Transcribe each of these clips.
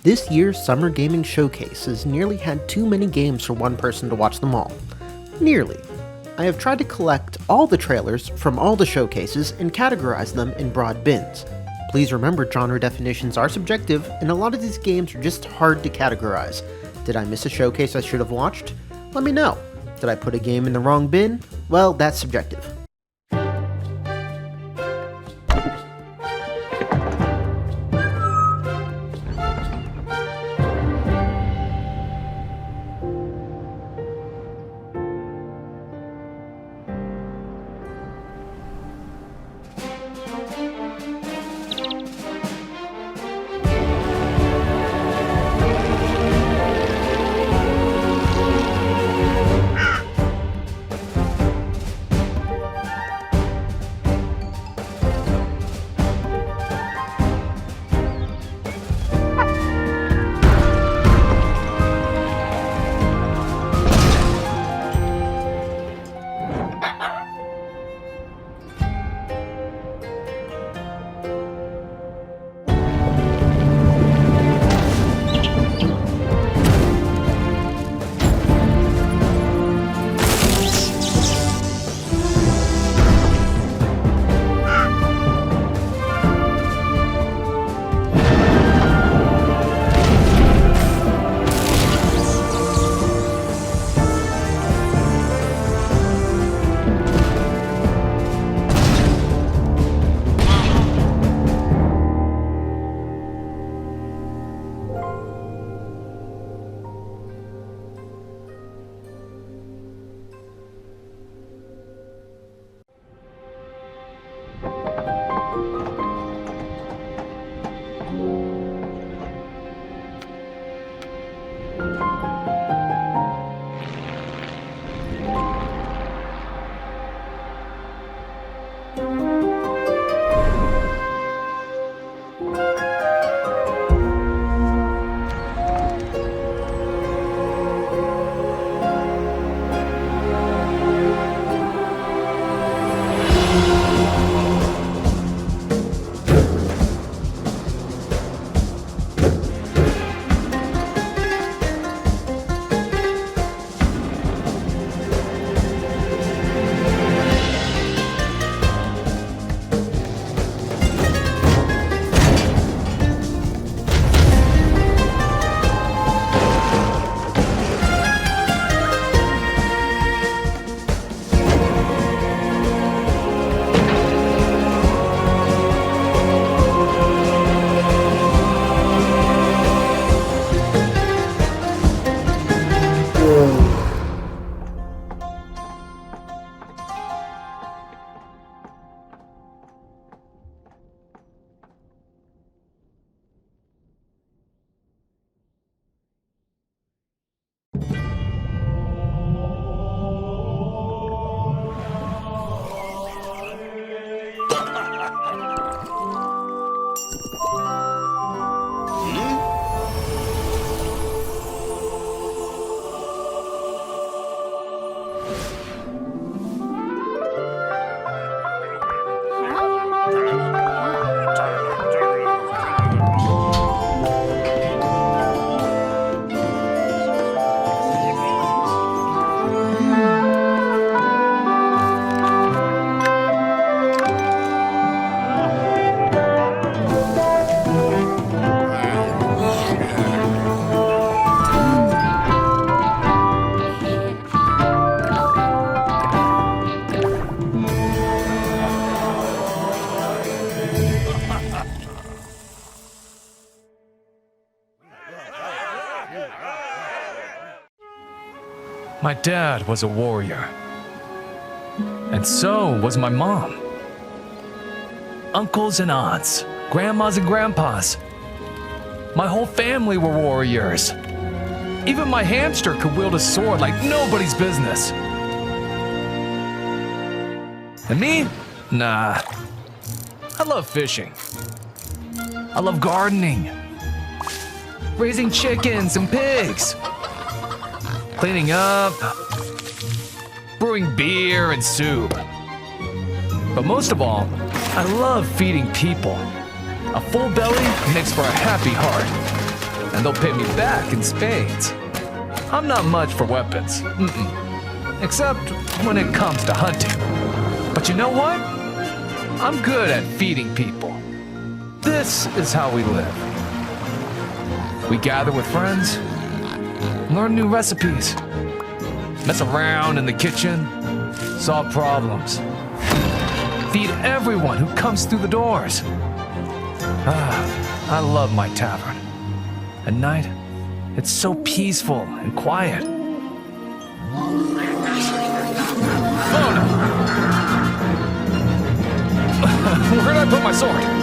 This year's Summer Gaming Showcase has nearly had too many games for one person to watch them all. Nearly. I have tried to collect all the trailers from all the showcases and categorize them in broad bins. Please remember genre definitions are subjective, and a lot of these games are just hard to categorize. Did I miss a showcase I should have watched? Let me know. Did I put a game in the wrong bin? Well, that's subjective. My dad was a warrior, and so was my mom. Uncles and aunts, grandmas and grandpas. My whole family were warriors. Even my hamster could wield a sword like nobody's business. And me? Nah. I love fishing. I love gardening. Raising chickens and pigs. Cleaning up. Brewing beer and soup. But most of all, I love feeding people. A full belly makes for a happy heart. And and they'll pay me back in spades. I'm not much for weapons, except when it comes to hunting. But you know what? I'm good at feeding people. This is how we live. We gather with friends, learn new recipes, mess around in the kitchen, solve problems, feed everyone who comes through the doors. I love my tavern. At night, it's so peaceful and quiet. Oh no! Where did I put my sword?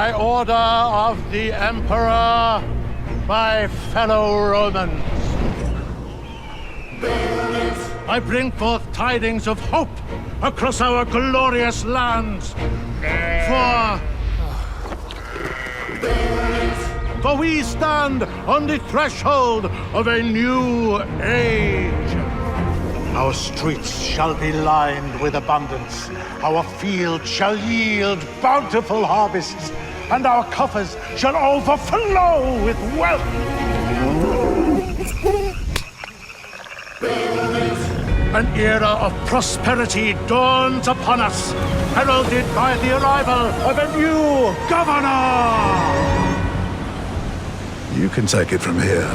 By order of the Emperor, my fellow Romans, I bring forth tidings of hope across our glorious lands. For we stand on the threshold of a new age. Our streets shall be lined with abundance. Our fields shall yield bountiful harvests, and our coffers shall overflow with wealth. An era of prosperity dawns upon us, heralded by the arrival of a new governor. You can take it from here.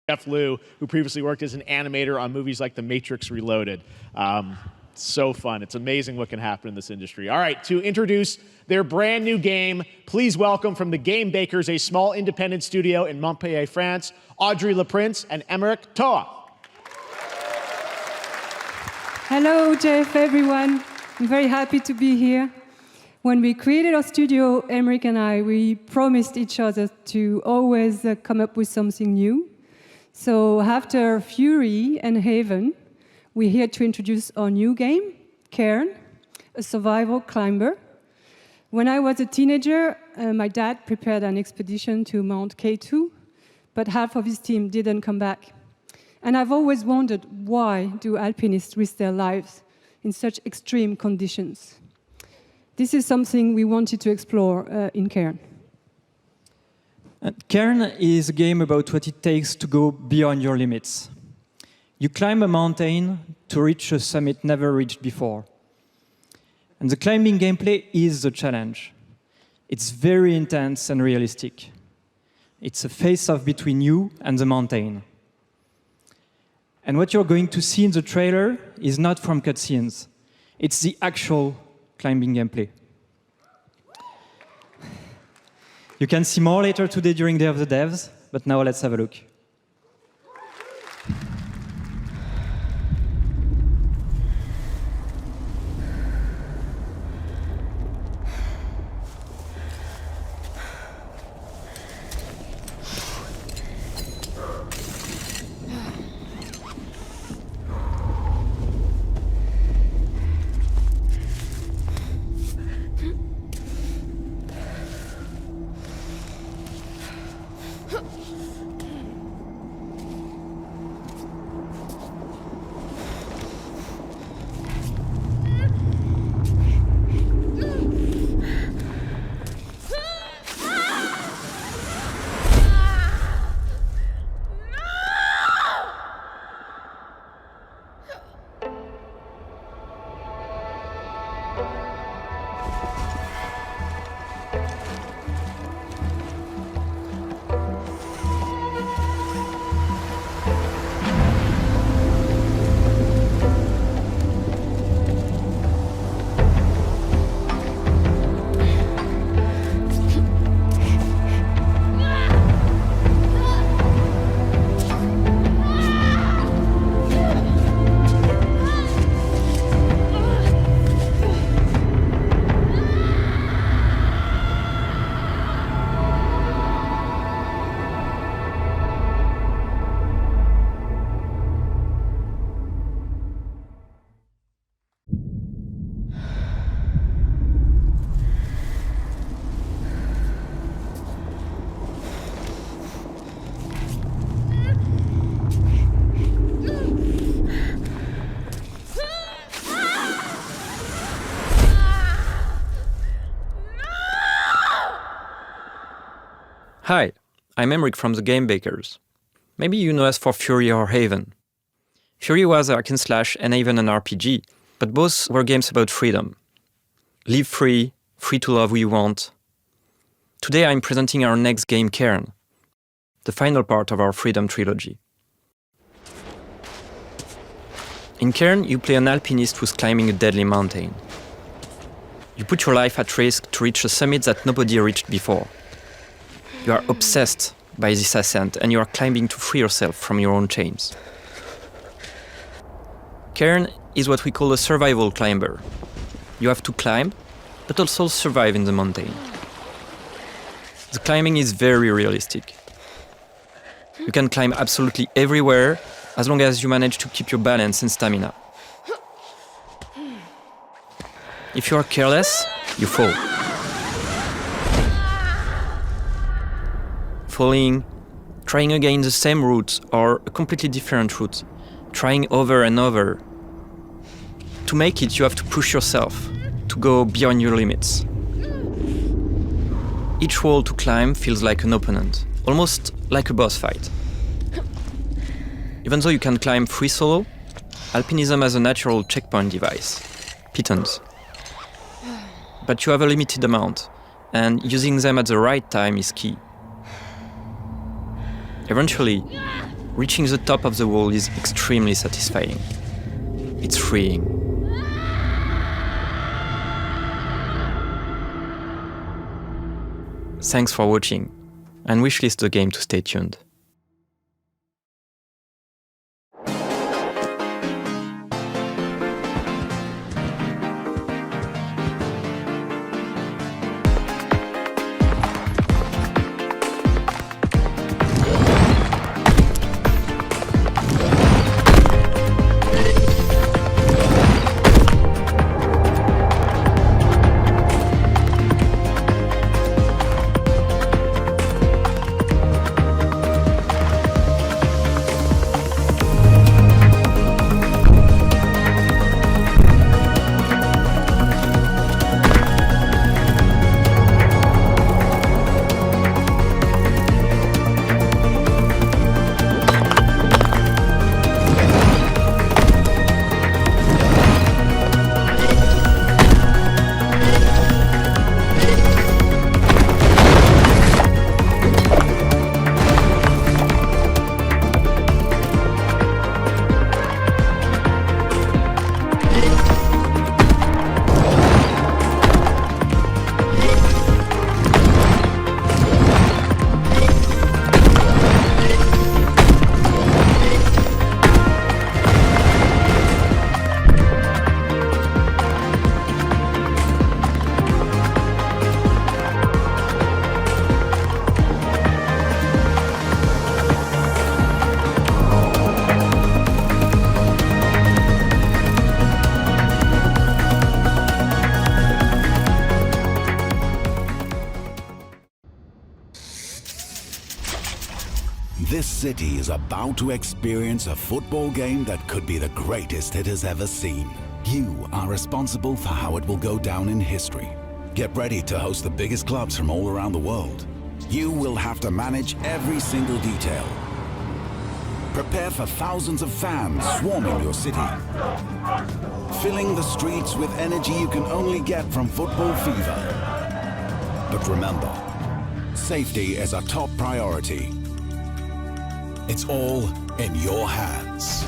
Jeff Liu, who previously worked as an animator on movies like The Matrix Reloaded. So fun. It's amazing what can happen in this industry. All right, to introduce their brand new game, please welcome from the Game Bakers, a small independent studio in Montpellier, France, Audrey Leprince and Emmerich Toa. Hello, Jeff, everyone. I'm very happy to be here. When we created our studio, Emmerich and I, we promised each other to always come up with something new. So after Fury and Haven, we're here to introduce our new game, Cairn, a survival climber. When I was a teenager, my dad prepared an expedition to Mount K2, but half of his team didn't come back. And I've always wondered, why do alpinists risk their lives in such extreme conditions? This is something we wanted to explore in Cairn. Cairn is a game about what it takes to go beyond your limits. You climb a mountain to reach a summit never reached before. And the climbing gameplay is the challenge. It's very intense and realistic. It's a face-off between you and the mountain. And what you're going to see in the trailer is not from cutscenes. It's the actual climbing gameplay. You can see more later today during Day of the Devs, but now let's have a look. Hi, I'm Emric from the Game Bakers. Maybe you know us for Fury or Haven. Fury was a hack and slash and Haven an RPG, but both were games about freedom. Live free, free to love who you want. Today I'm presenting our next game, Cairn, the final part of our Freedom trilogy. In Cairn, you play an alpinist who's climbing a deadly mountain. You put your life at risk to reach a summit that nobody reached before. You are obsessed by this ascent and you are climbing to free yourself from your own chains. Cairn is what we call a survival climber. You have to climb, but also survive in the mountain. The climbing is very realistic. You can climb absolutely everywhere as long as you manage to keep your balance and stamina. If you are careless, you fall. Falling, trying again the same route or a completely different route, trying over and over. To make it, you have to push yourself, to go beyond your limits. Each wall to climb feels like an opponent, almost like a boss fight. Even though you can climb free solo, alpinism has a natural checkpoint device, pitons. But you have a limited amount, and using them at the right time is key. Eventually, reaching the top of the wall is extremely satisfying. It's freeing. Thanks for watching, and wishlist the game to stay tuned. city is about to experience a football game that could be the greatest it has ever seen. You are responsible for how it will go down in history. Get ready to host the biggest clubs from all around the world. You will have to manage every single detail. Prepare for thousands of fans swarming your city, filling the streets with energy you can only get from football fever. But remember, safety is a top priority. It's all in your hands.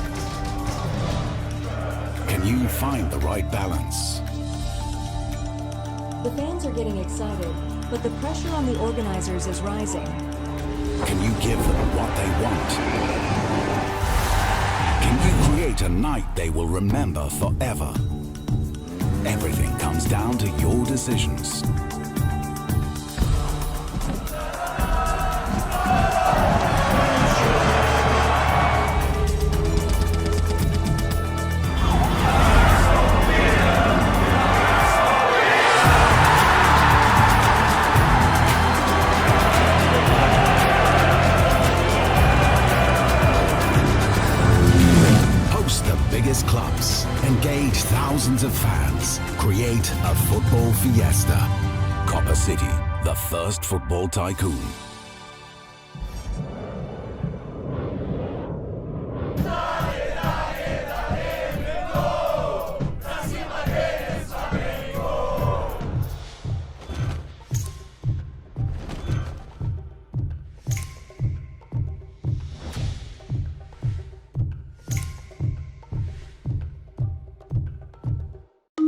Can you find the right balance? The fans are getting excited, but the pressure on the organizers is rising. Can you give them what they want? Can you create a night they will remember forever? Everything comes down to your decisions. Clubs, engage thousands of fans, create a football fiesta. Copa City, the first football tycoon.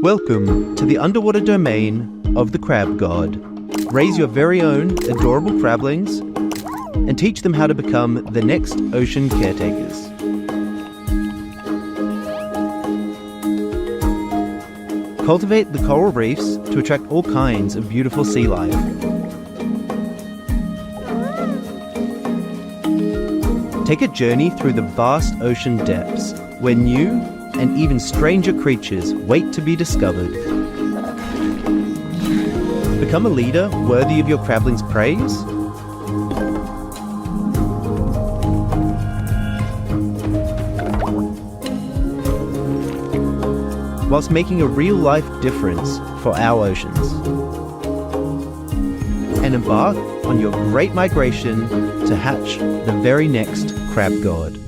Welcome to the underwater domain of the Crab God. Raise your very own adorable crablings and teach them how to become the next ocean caretakers. Cultivate the coral reefs to attract all kinds of beautiful sea life. Take a journey through the vast ocean depths where new and even stranger creatures wait to be discovered. Become a leader worthy of your crabling's praise. Whilst making a real-life difference for our oceans. And embark on your great migration to hatch the very next Crab God.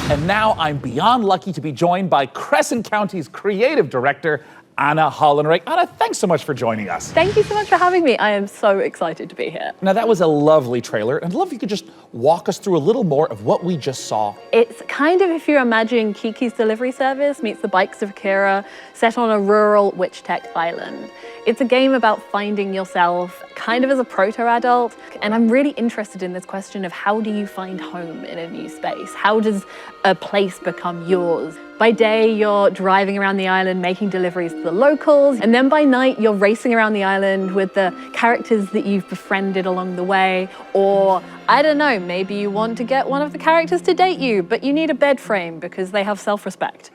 And now I'm beyond lucky to be joined by Crescent County's creative director, Anna Hollenreich. Anna, thanks so much for joining us. Thank you so much for having me. I am so excited to be here. Now, that was a lovely trailer, and I'd love if you could just walk us through a little more of what we just saw. It's kind of if you imagine Kiki's Delivery Service meets the Bikes of Akira, set on a rural witch tech island. It's a game about finding yourself kind of as a proto-adult, and I'm really interested in this question of how do you find home in a new space? How does a place become yours? By day, you're driving around the island, making deliveries to the locals, and then by night, you're racing around the island with the characters that you've befriended along the way, or I don't know, maybe you want to get one of the characters to date you, but you need a bed frame because they have self-respect.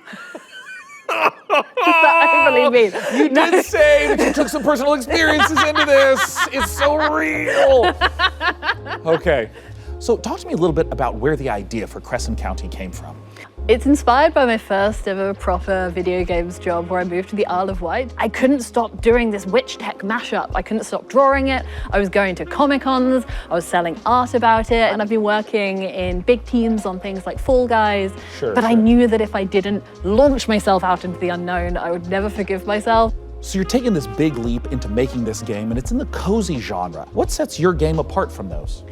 Believe me. You did say that you took some personal experiences into this. It's so real. Okay. So talk to me a little bit about where the idea for Crescent County came from. It's inspired by my first ever proper video games job where I moved to the Isle of Wight. I couldn't stop doing this witch tech mashup. I couldn't stop drawing it. I was going to Comic-Cons, I was selling art about it, and I've been working in big teams on things like Fall Guys. But I knew that if I didn't launch myself out into the unknown, I would never forgive myself. So you're taking this big leap into making this game, and it's in the cozy genre. What sets your game apart from those?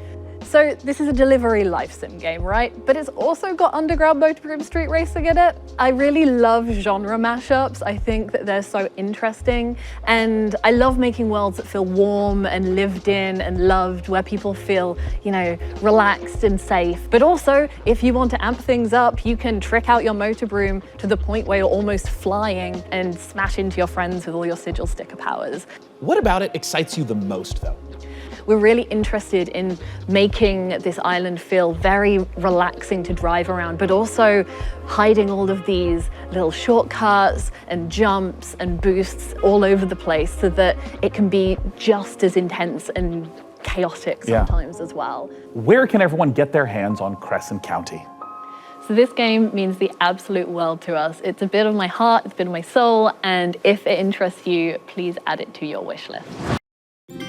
So this is a delivery life sim game, right? But it's also got underground motorhome street racing in it. I really love genre mashups. I think that they're so interesting. And I love making worlds that feel warm and lived in and loved, where people feel, you know, relaxed and safe. But also, if you want to amp things up, you can trick out your motor broom to the point where you're almost flying and smash into your friends with all your sigil sticker powers. What about it excites you the most, though? We're really interested in making this island feel very relaxing to drive around, but also hiding all of these little shortcuts and jumps and boosts all over the place so that it can be just as intense and chaotic sometimes as well. Where can everyone get their hands on Crescent County? So this game means the absolute world to us. It's a bit of my heart, it's a bit of my soul, and if it interests you, please add it to your wish list.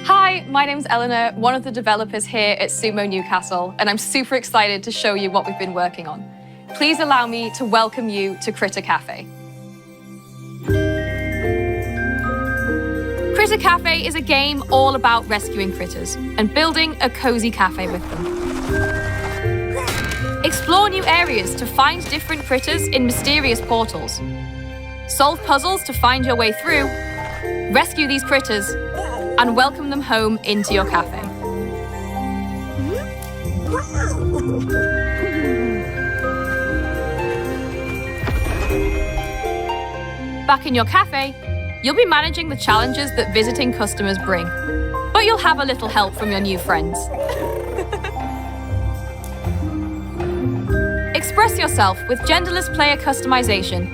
Hi, my name's Eleanor, one of the developers here at Sumo Newcastle, and I'm super excited to show you what we've been working on. Please allow me to welcome you to Critter Cafe. Critter Cafe is a game all about rescuing critters and building a cozy cafe with them. Explore new areas to find different critters in mysterious portals. Solve puzzles to find your way through, rescue these critters, and welcome them home into your cafe. Back in your cafe, you'll be managing the challenges that visiting customers bring, but you'll have a little help from your new friends. Express yourself with genderless player customization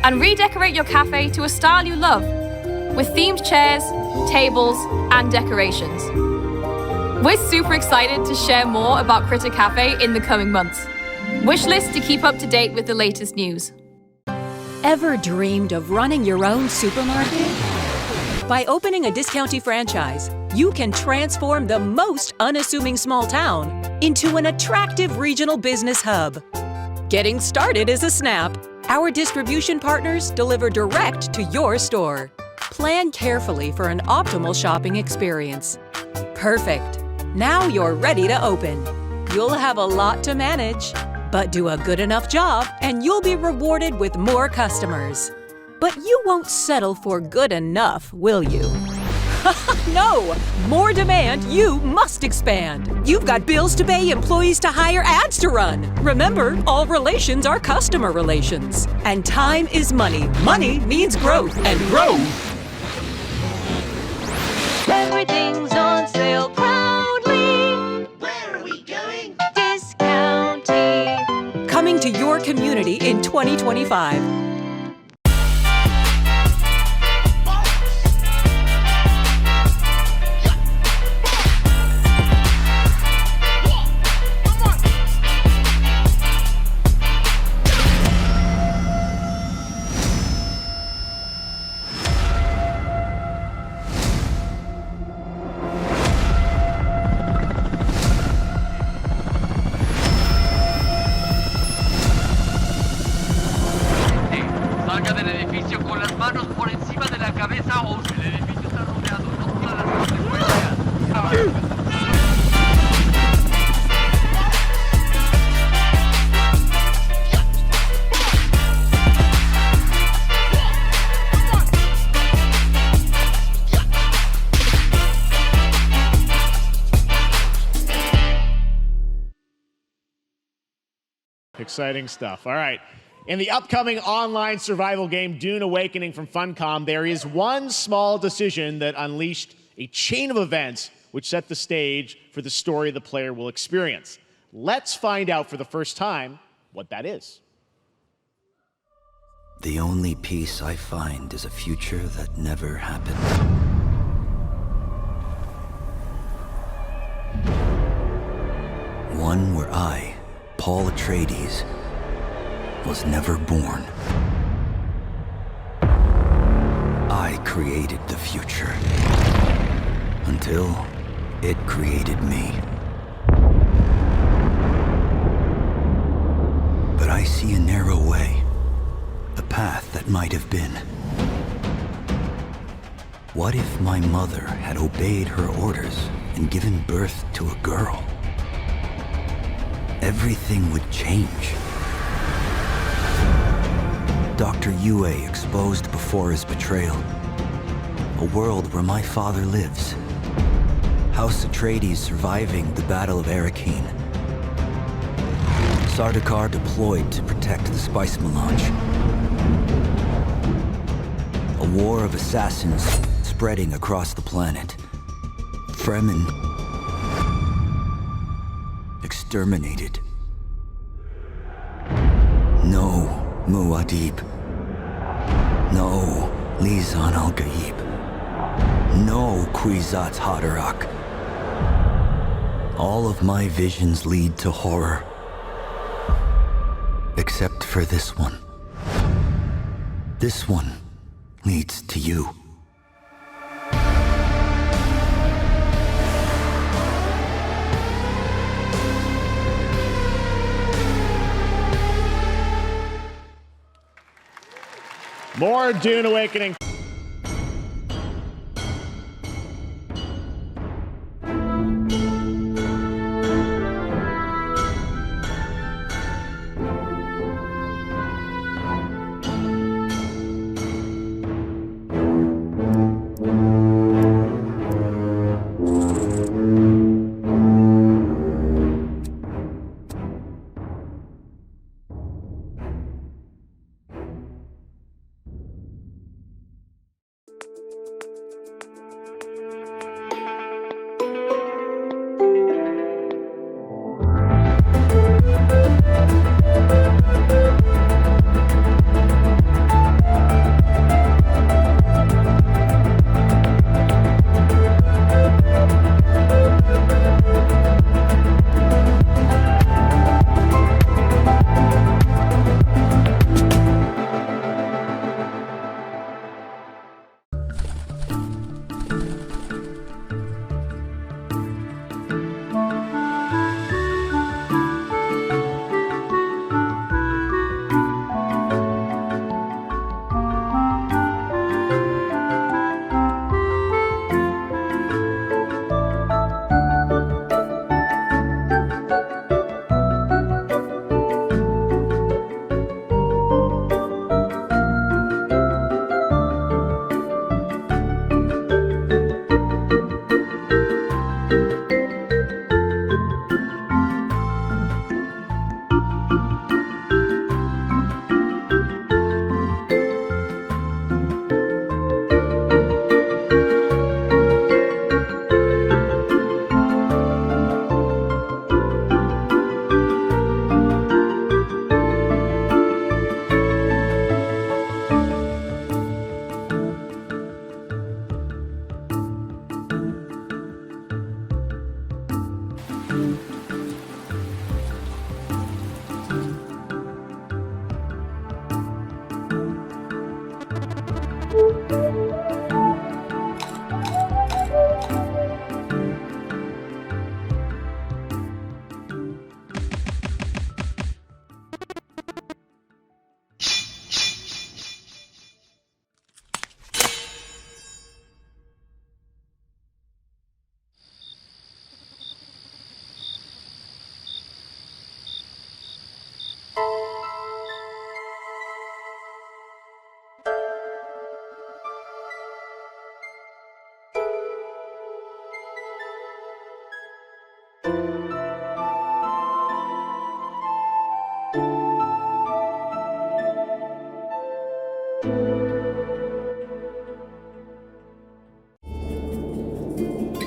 and redecorate your cafe to a style you love, with themed chairs, tables, and decorations. We're super excited to share more about Critter Cafe in the coming months. Wishlist to keep up to date with the latest news. Ever dreamed of running your own supermarket? By opening a Discounty franchise, you can transform the most unassuming small town into an attractive regional business hub. Getting started is a snap. Our distribution partners deliver direct to your store. Plan carefully for an optimal shopping experience. Perfect. Now you're ready to open. You'll have a lot to manage, but do a good enough job and you'll be rewarded with more customers. But you won't settle for good enough, will you? No! More demand, you must expand. You've got bills to pay, employees to hire, ads to run. Remember, all relations are customer relations. And time is money. Money means growth, and growth. Everything's on sale proudly. Where are we going? Discounty. Coming to your community in 2025. Exciting stuff. All right. In the upcoming online survival game Dune Awakening from Funcom, there is one small decision that unleashed a chain of events which set the stage for the story the player will experience. Let's find out for the first time what that is. The only peace I find is a future that never happened. One where I, Paul Atreides, was never born. I created the future, until it created me. But I see a narrow way, a path that might have been. What if my mother had obeyed her orders and given birth to a girl? Everything would change. Dr. Yue exposed before his betrayal. A world where my father lives. House Atreides surviving the Battle of Arrakeen. Sardaukar deployed to protect the spice melange. A war of assassins spreading across the planet. Fremen exterminated. No Muad'Dib. No Lisan al-Gaib. No Kwisatz Haderach. All of my visions lead to horror. Except for this one. This one leads to you. More Dune Awakening.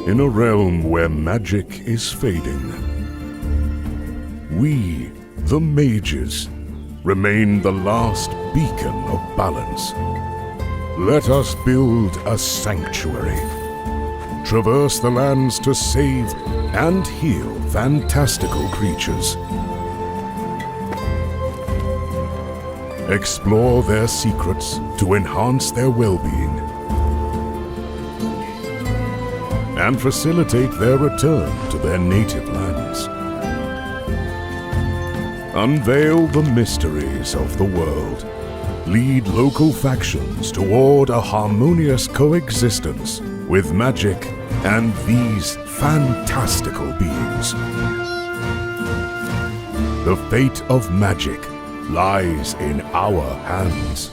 In a realm where magic is fading, we, the mages, remain the last beacon of balance. Let us build a sanctuary. Traverse the lands to save and heal fantastical creatures. Explore their secrets to enhance their well-being. And facilitate their return to their native lands. Unveil the mysteries of the world. Lead local factions toward a harmonious coexistence with magic and these fantastical beings. The fate of magic lies in our hands.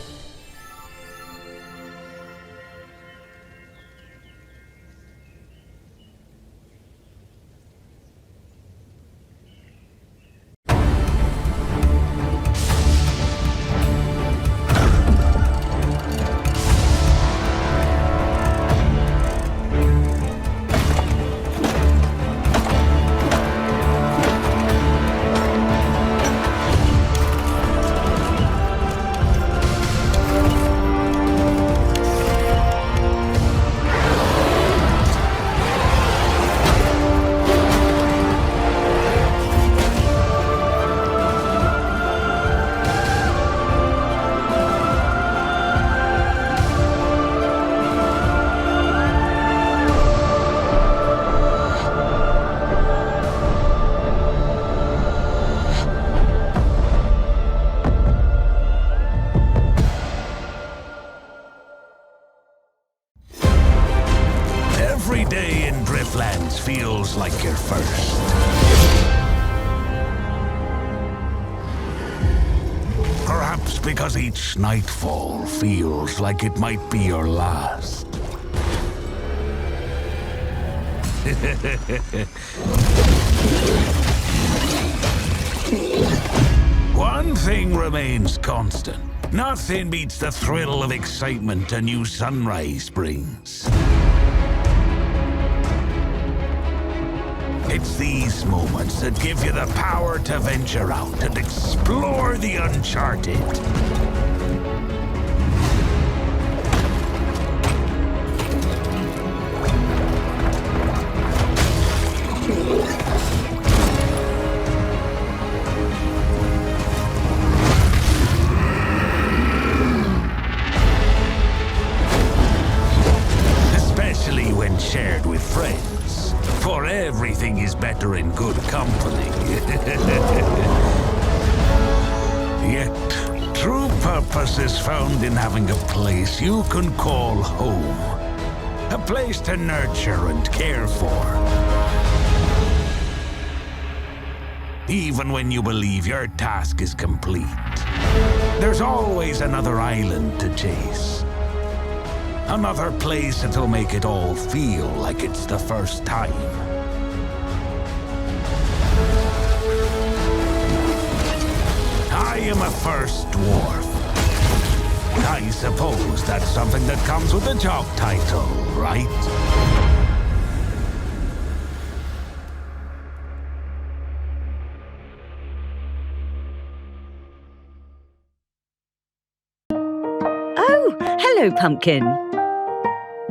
Because each nightfall feels like it might be your last. One thing remains constant. Nothing beats the thrill of excitement a new sunrise brings. It's these moments that give you the power to venture out and explore the uncharted. Especially when shared with friends. For everything is better in good company. Yet, true purpose is found in having a place you can call home. A place to nurture and care for. Even when you believe your task is complete, there's always another island to chase. Another place that'll make it all feel like it's the first time. I am a First Dwarf. I suppose that's something that comes with the job title, right? Oh, hello, Pumpkin.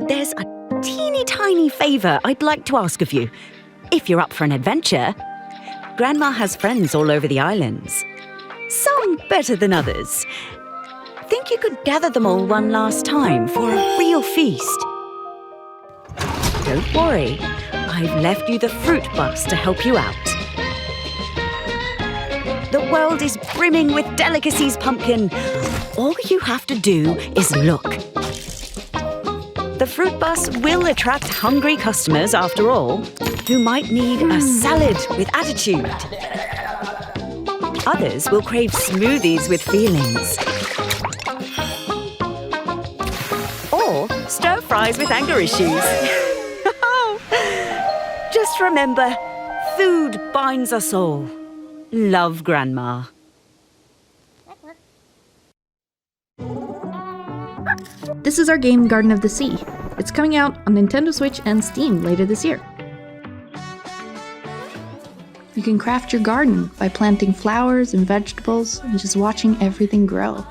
There's a teeny tiny favor I'd like to ask of you. If you're up for an adventure, Grandma has friends all over the islands. Some better than others. Think you could gather them all one last time for a real feast? Don't worry, I've left you the fruit bus to help you out. The world is brimming with delicacies, Pumpkin. All you have to do is look. The fruit bus will attract hungry customers, after all, who might need a salad with attitude. Others will crave smoothies with feelings. Or stir fries with anger issues. Just remember, food binds us all. Love, Grandma. This is our game Garden of the Sea. It's coming out on Nintendo Switch and Steam later this year. You can craft your garden by planting flowers and vegetables and just watching everything grow.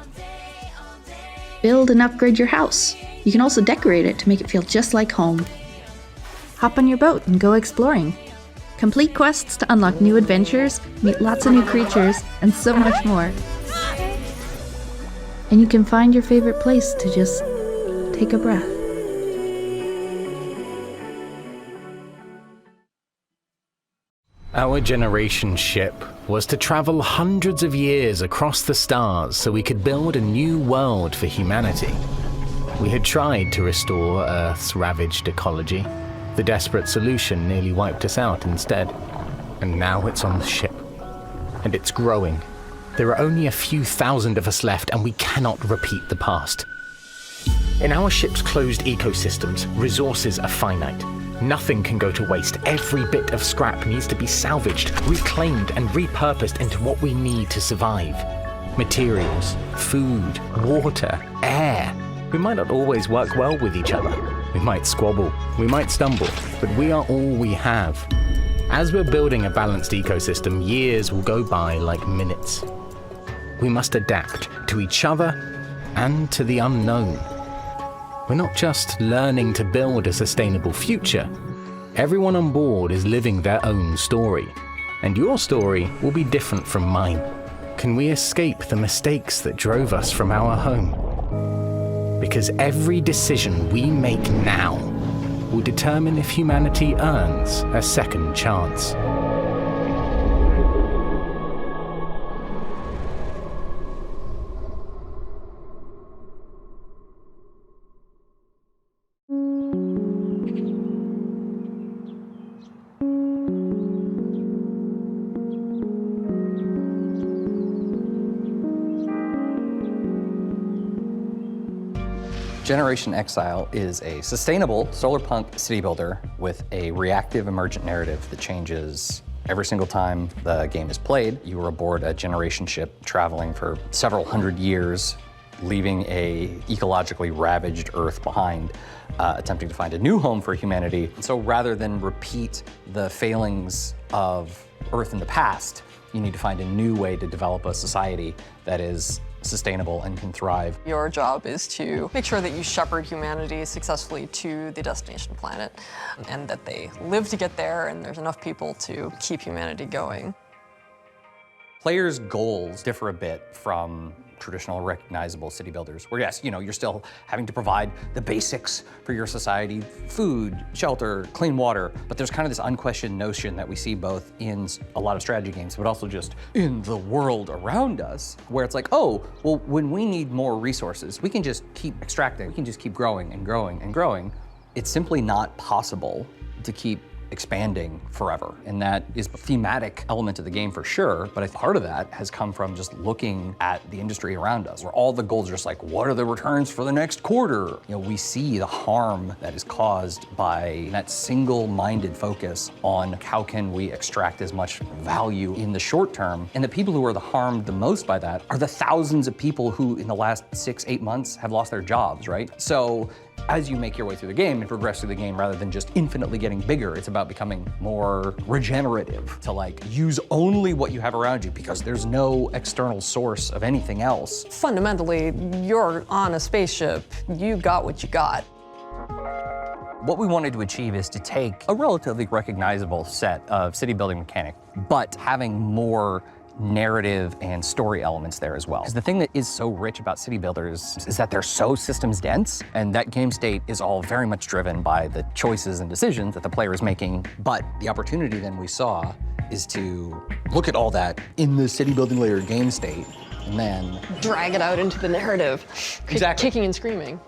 Build and upgrade your house. You can also decorate it to make it feel just like home. Hop on your boat and go exploring. Complete quests to unlock new adventures, meet lots of new creatures, and so much more. And you can find your favorite place to just take a breath. Our generation ship was to travel hundreds of years across the stars so we could build a new world for humanity. We had tried to restore Earth's ravaged ecology. The desperate solution nearly wiped us out instead. And now it's on the ship. And it's growing. There are only a few thousand of us left, and we cannot repeat the past. In our ship's closed ecosystems, resources are finite. Nothing can go to waste. Every bit of scrap needs to be salvaged, reclaimed, and repurposed into what we need to survive. Materials, food, water, air. We might not always work well with each other. We might squabble, we might stumble, but we are all we have. As we're building a balanced ecosystem, years will go by like minutes. We must adapt to each other and to the unknown. We're not just learning to build a sustainable future. Everyone on board is living their own story, and your story will be different from mine. Can we escape the mistakes that drove us from our home? Because every decision we make now will determine if humanity earns a second chance. Generation Exile is a sustainable solarpunk city builder with a reactive emergent narrative that changes every single time the game is played. You are aboard a generation ship traveling for several hundred years, leaving a ecologically ravaged Earth behind, attempting to find a new home for humanity. So rather than repeat the failings of Earth in the past, you need to find a new way to develop a society that is sustainable and can thrive. Your job is to make sure that you shepherd humanity successfully to the destination planet and that they live to get there and there's enough people to keep humanity going. Players' goals differ a bit from traditional recognizable city builders, where yes, you're still having to provide the basics for your society, food, shelter, clean water, but there's kind of this unquestioned notion that we see both in a lot of strategy games, but also just in the world around us, where it's like, oh, well, when we need more resources, we can just keep extracting, we can just keep growing and growing and growing. It's simply not possible to keep expanding forever. And that is a thematic element of the game for sure, but I think part of that has come from just looking at the industry around us, where all the goals are just like, what are the returns for the next quarter? We see the harm that is caused by that single-minded focus on how can we extract as much value in the short term. And the people who are harmed the most by that are the thousands of people who in the last 6-8 months have lost their jobs, right? So as you make your way through the game and progress through the game, rather than just infinitely getting bigger, it's about becoming more regenerative, to use only what you have around you because there's no external source of anything else. Fundamentally, you're on a spaceship. You got what you got. What we wanted to achieve is to take a relatively recognizable set of city building mechanic, but having more narrative and story elements there as well. Because the thing that is so rich about city builders is that they're so systems dense, and that game state is all very much driven by the choices and decisions that the player is making. But the opportunity then we saw is to look at all that in the city building layer game state, and then drag it out into the narrative. Exactly. Kicking and screaming.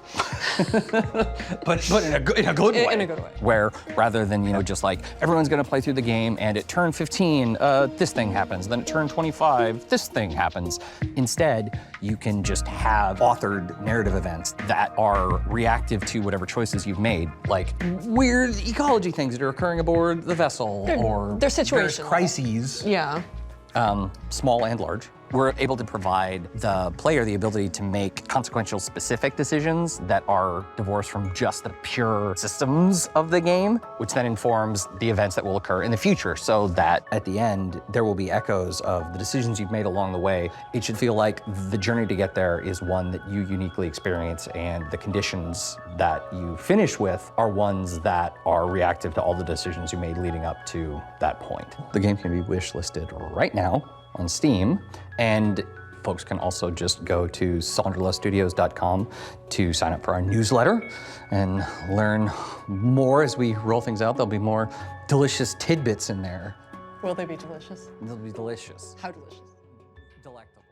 but in a good way. In a good way. Where rather than, just like, everyone's gonna play through the game and at turn 15, this thing happens. Then at turn 25, this thing happens. Instead, you can just have authored narrative events that are reactive to whatever choices you've made. Like weird ecology things that are occurring aboard the vessel, or they're situational. crises. Yeah. Small and large. We're able to provide the player the ability to make consequential specific decisions that are divorced from just the pure systems of the game, which then informs the events that will occur in the future, so that at the end, there will be echoes of the decisions you've made along the way. It should feel like the journey to get there is one that you uniquely experience, and the conditions that you finish with are ones that are reactive to all the decisions you made leading up to that point. The game can be wishlisted right now on Steam, and folks can also just go to sonderlastudios.com to sign up for our newsletter and learn more as we roll things out. There'll be more delicious tidbits in there. Will they be delicious? They'll be delicious. How delicious? Delectable.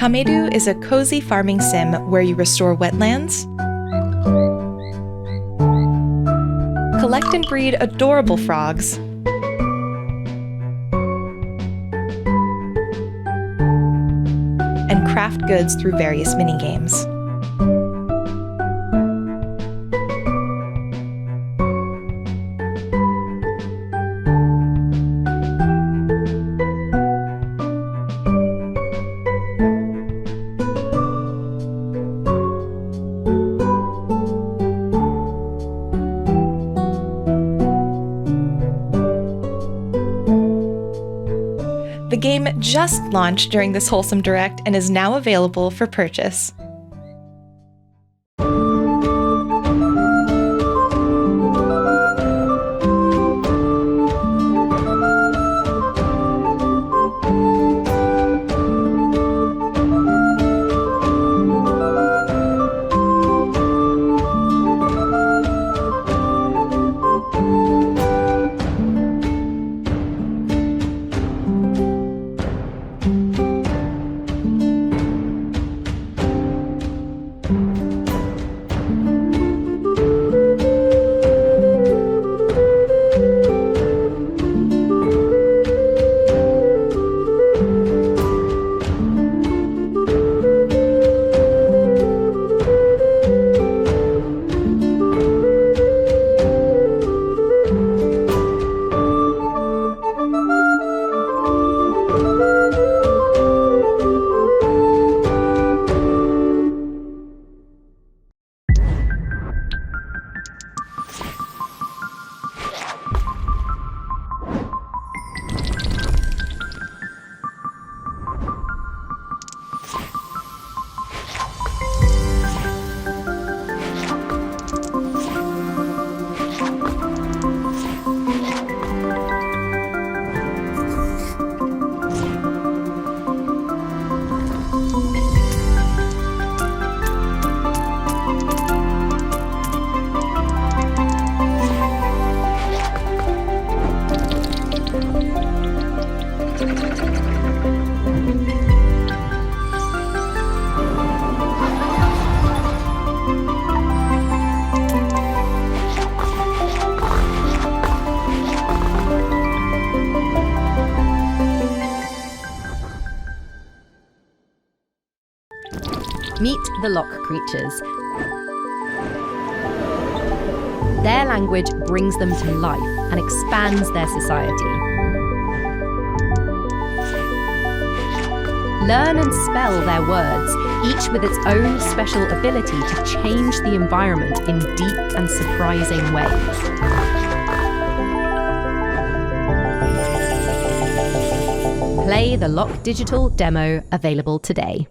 Kamaeru is a cozy farming sim where you restore wetlands, collect and breed adorable frogs, and craft goods through various mini-games. The game just launched during this Wholesome Direct and is now available for purchase. Meet the LOK creatures. Their language brings them to life and expands their society. Learn and spell their words, each with its own special ability to change the environment in deep and surprising ways. Play the LOK Digital demo available today.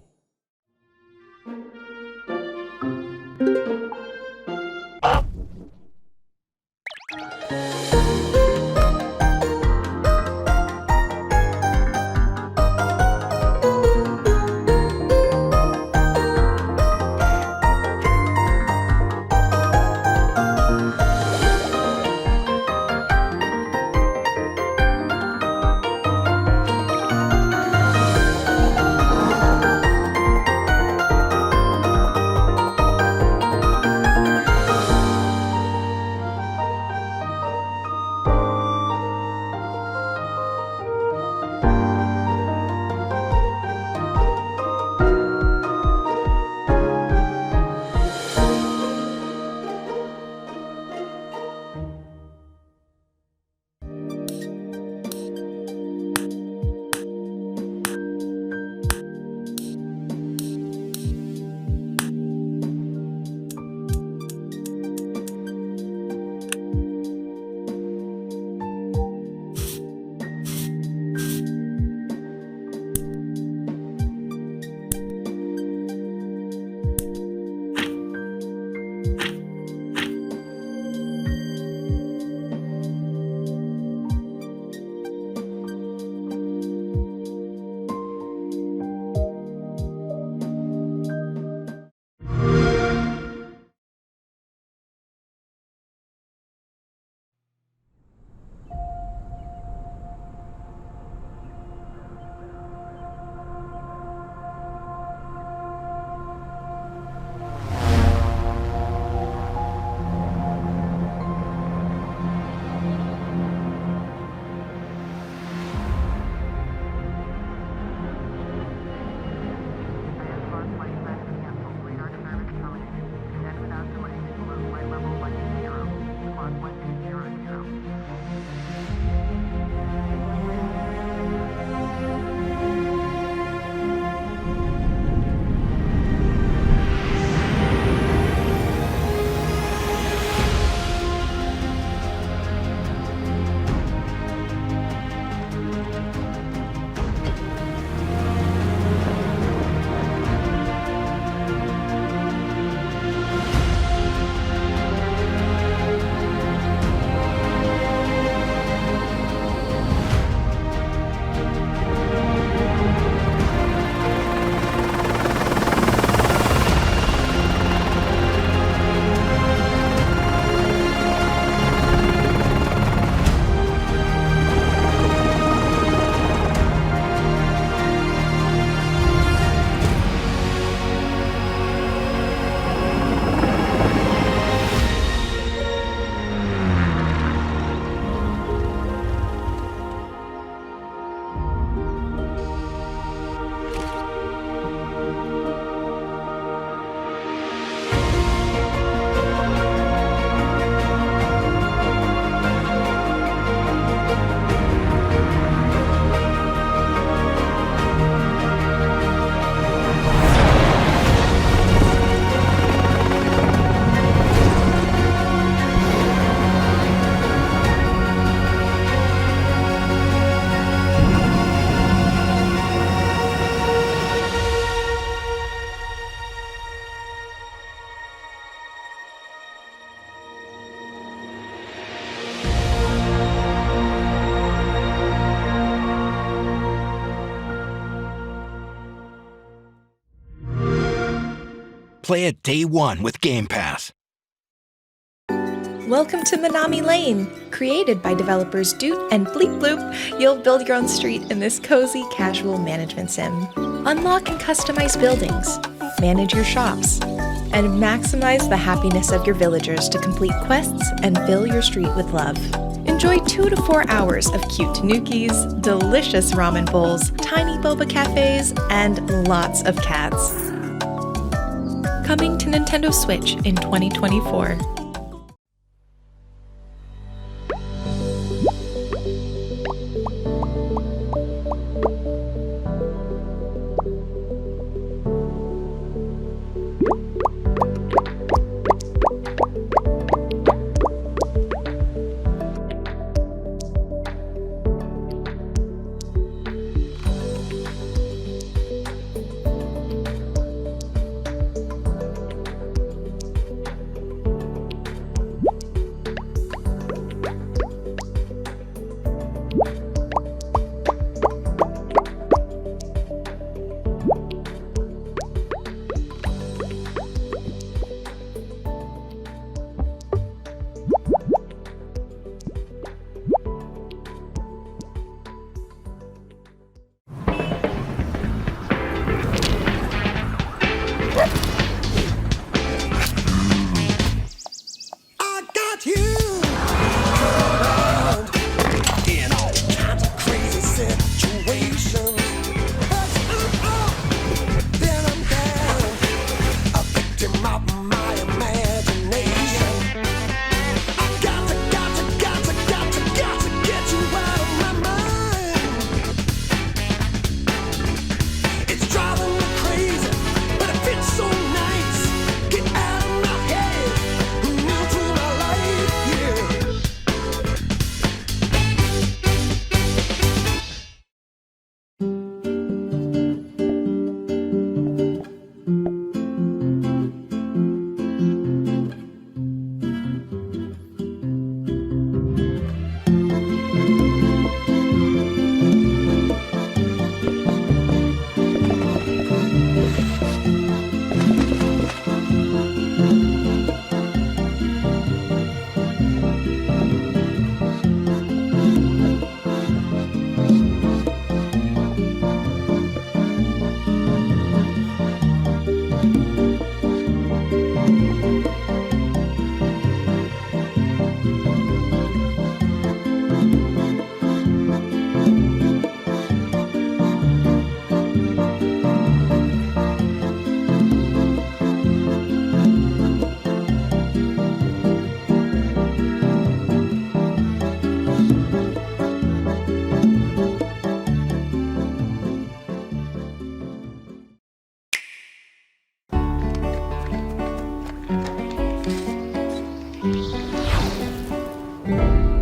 play it day one with Game Pass. Welcome to Minami Lane. Created by developers Doot and Bleep Bloop, you'll build your own street in this cozy, casual management sim. Unlock and customize buildings, manage your shops, and maximize the happiness of your villagers to complete quests and fill your street with love. Enjoy 2 to 4 hours of cute tanukis, delicious ramen bowls, tiny boba cafes, and lots of cats. Coming to Nintendo Switch in 2024.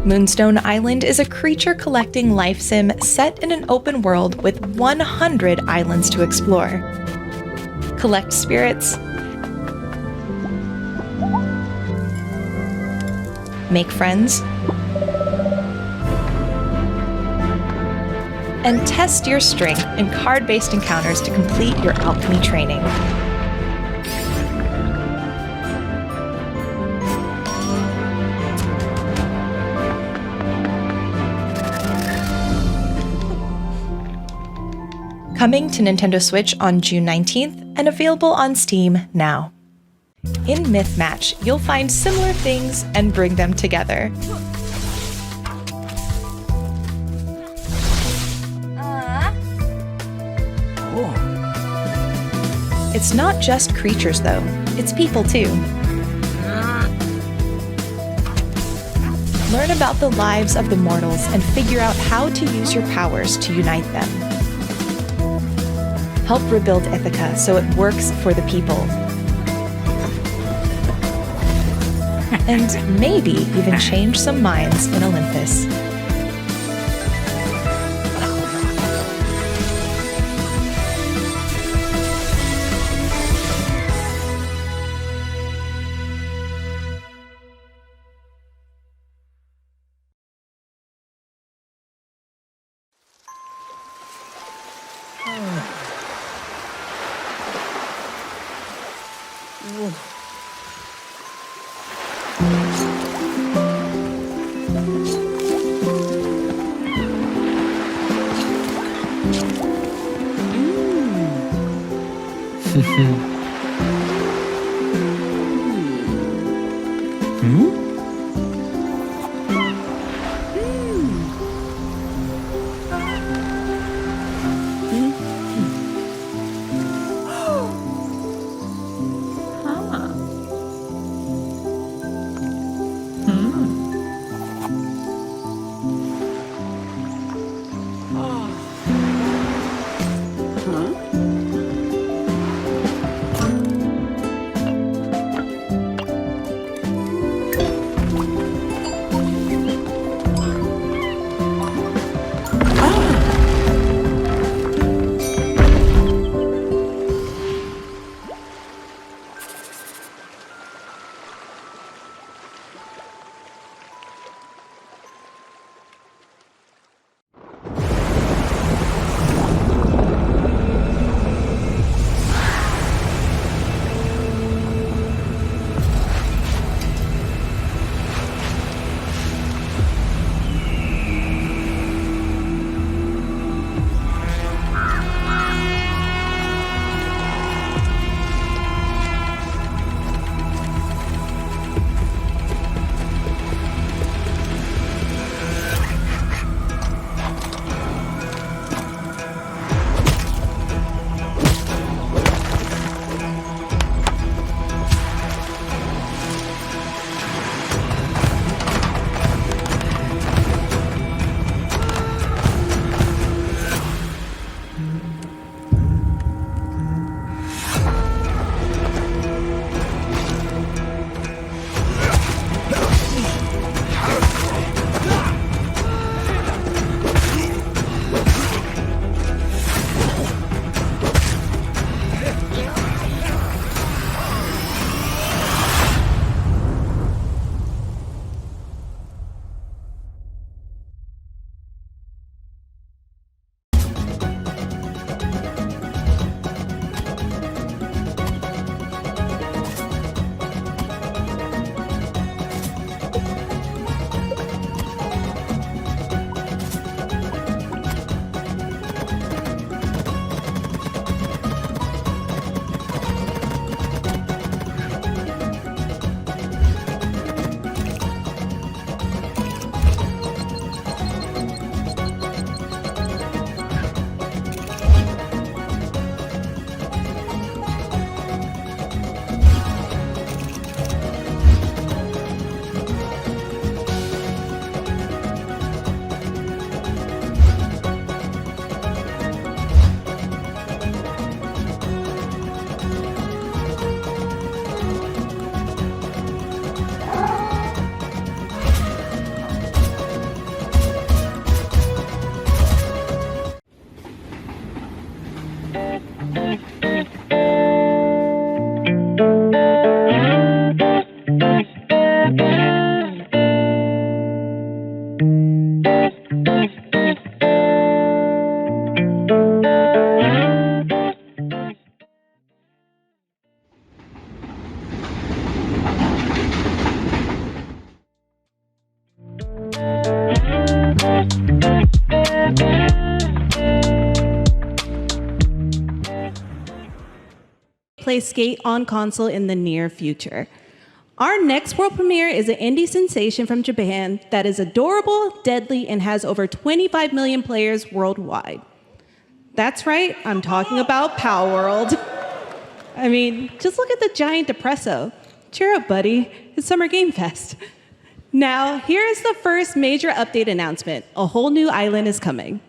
Moonstone Island is a creature-collecting life sim set in an open world with 100 islands to explore. Collect spirits, make friends, and test your strength in card-based encounters to complete your alchemy training. Coming to Nintendo Switch on June 19th and available on Steam now. In Myth Match, you'll find similar things and bring them together. It's not just creatures, though. It's people, too. Learn about the lives of the mortals and figure out how to use your powers to unite them. Help rebuild Ithaca so it works for the people. And maybe even change some minds in Olympus. Play Skate on console in the near future. Our next world premiere is an indie sensation from Japan that is adorable, deadly, and has over 25 million players worldwide. That's right, I'm talking about Palworld. I mean, just look at the giant depresso. Cheer up, buddy. It's Summer Game Fest. Now, here is the first major update announcement. A whole new island is coming.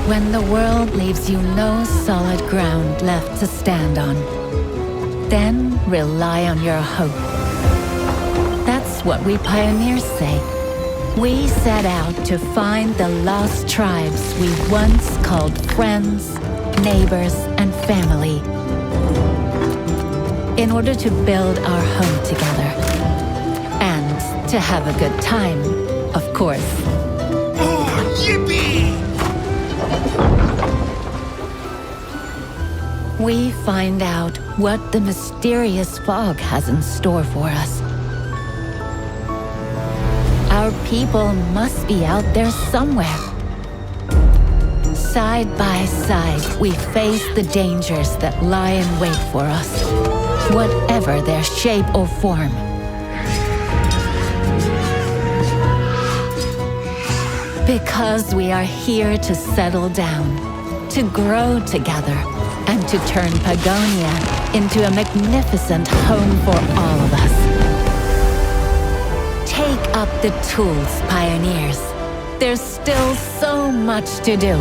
When the world leaves you no solid ground left to stand on, then rely on your hope. That's what we pioneers say. We set out to find the lost tribes we once called friends, neighbors, and family, in order to build our home together. And to have a good time, of course. Oh, yippee! We find out what the mysterious fog has in store for us. Our people must be out there somewhere. Side by side, we face the dangers that lie in wait for us, whatever their shape or form. Because we are here to settle down, to grow together, and to turn Pagonia into a magnificent home for all of us. Take up the tools, pioneers. There's still so much to do.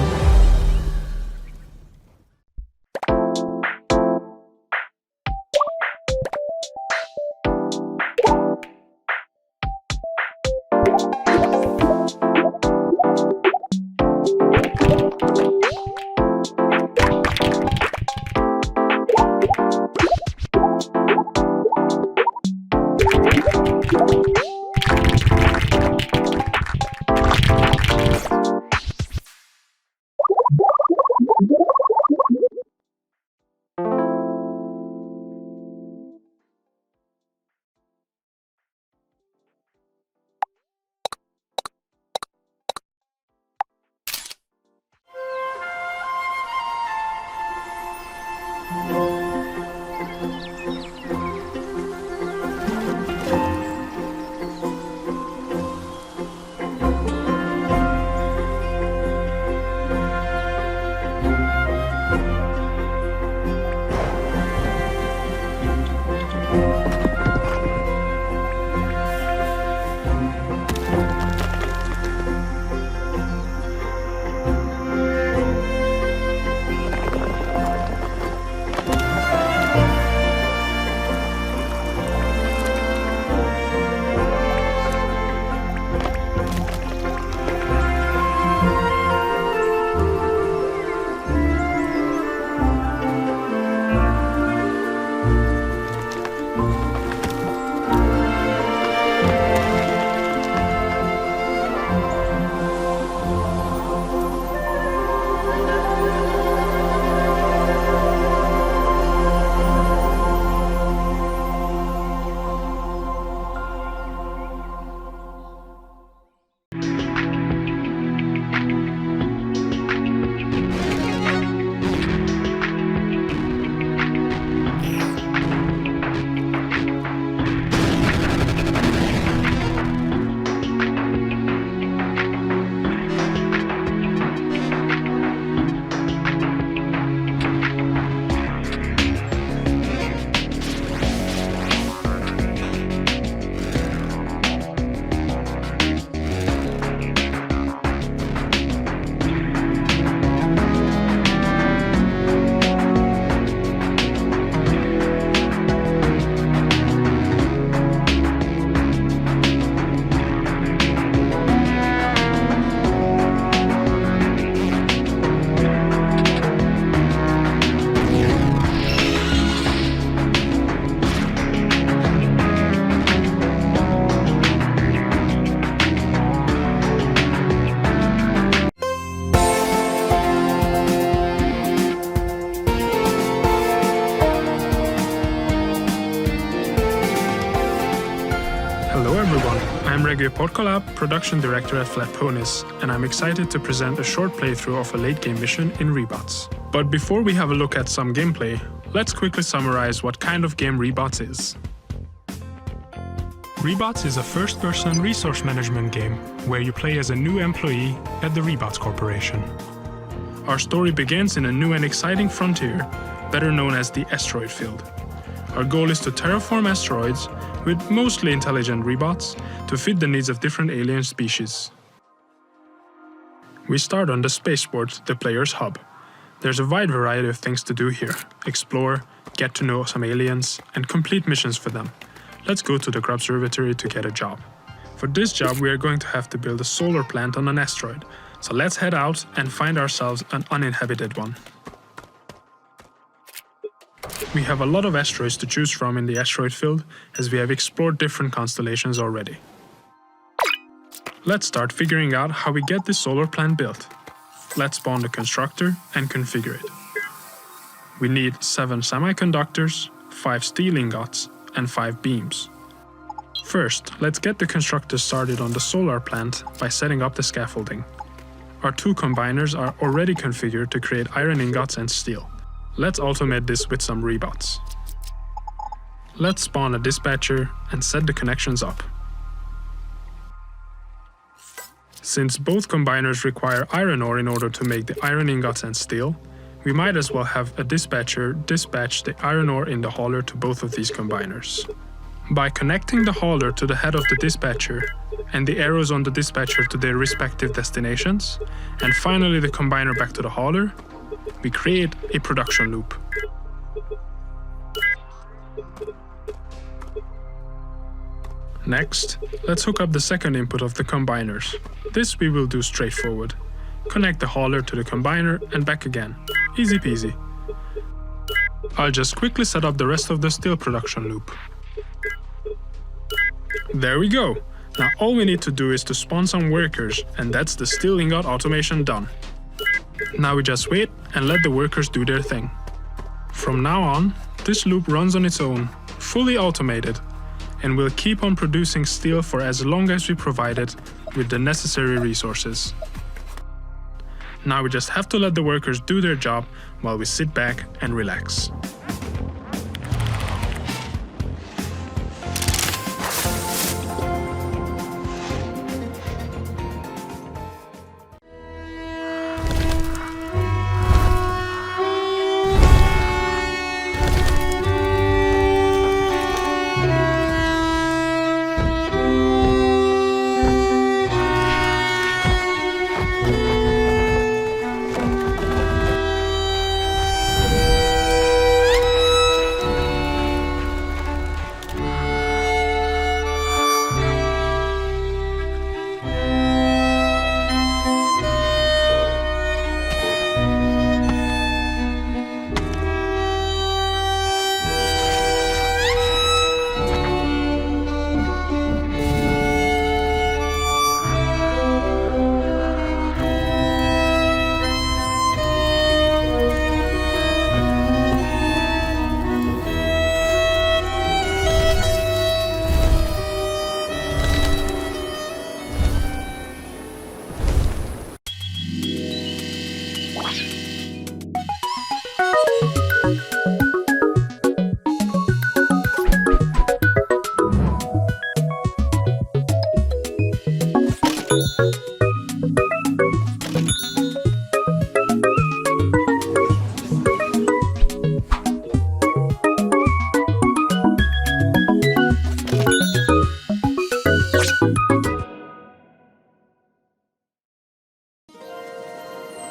Podcollab, production director at Flat Ponies, and I'm excited to present a short playthrough of a late-game mission in Rebots. But before we have a look at some gameplay, let's quickly summarize what kind of game Rebots is. Rebots is a first-person resource management game where you play as a new employee at the Rebots Corporation. Our story begins in a new and exciting frontier, better known as the asteroid field. Our goal is to terraform asteroids with mostly intelligent Rebots to fit the needs of different alien species. We start on the spaceport, the player's hub. There's a wide variety of things to do here. Explore, get to know some aliens, and complete missions for them. Let's go to the Grubservatory to get a job. For this job, we are going to have to build a solar plant on an asteroid. So let's head out and find ourselves an uninhabited one. We have a lot of asteroids to choose from in the asteroid field, as we have explored different constellations already. Let's start figuring out how we get this solar plant built. Let's spawn the constructor and configure it. We need 7 semiconductors, 5 steel ingots, and 5 beams. First, let's get the constructor started on the solar plant by setting up the scaffolding. Our 2 combiners are already configured to create iron ingots and steel. Let's automate this with some Rebots. Let's spawn a dispatcher and set the connections up. Since both combiners require iron ore in order to make the iron ingots and steel, we might as well have a dispatcher dispatch the iron ore in the hauler to both of these combiners. By connecting the hauler to the head of the dispatcher and the arrows on the dispatcher to their respective destinations, and finally the combiner back to the hauler, we create a production loop. Next, let's hook up the second input of the combiners. This we will do straightforward. Connect the hauler to the combiner and back again. Easy peasy. I'll just quickly set up the rest of the steel production loop. There we go. Now all we need to do is to spawn some workers, and that's the steel ingot automation done. Now we just wait and let the workers do their thing. From now on, this loop runs on its own, fully automated, and will keep on producing steel for as long as we provide it with the necessary resources. Now we just have to let the workers do their job while we sit back and relax.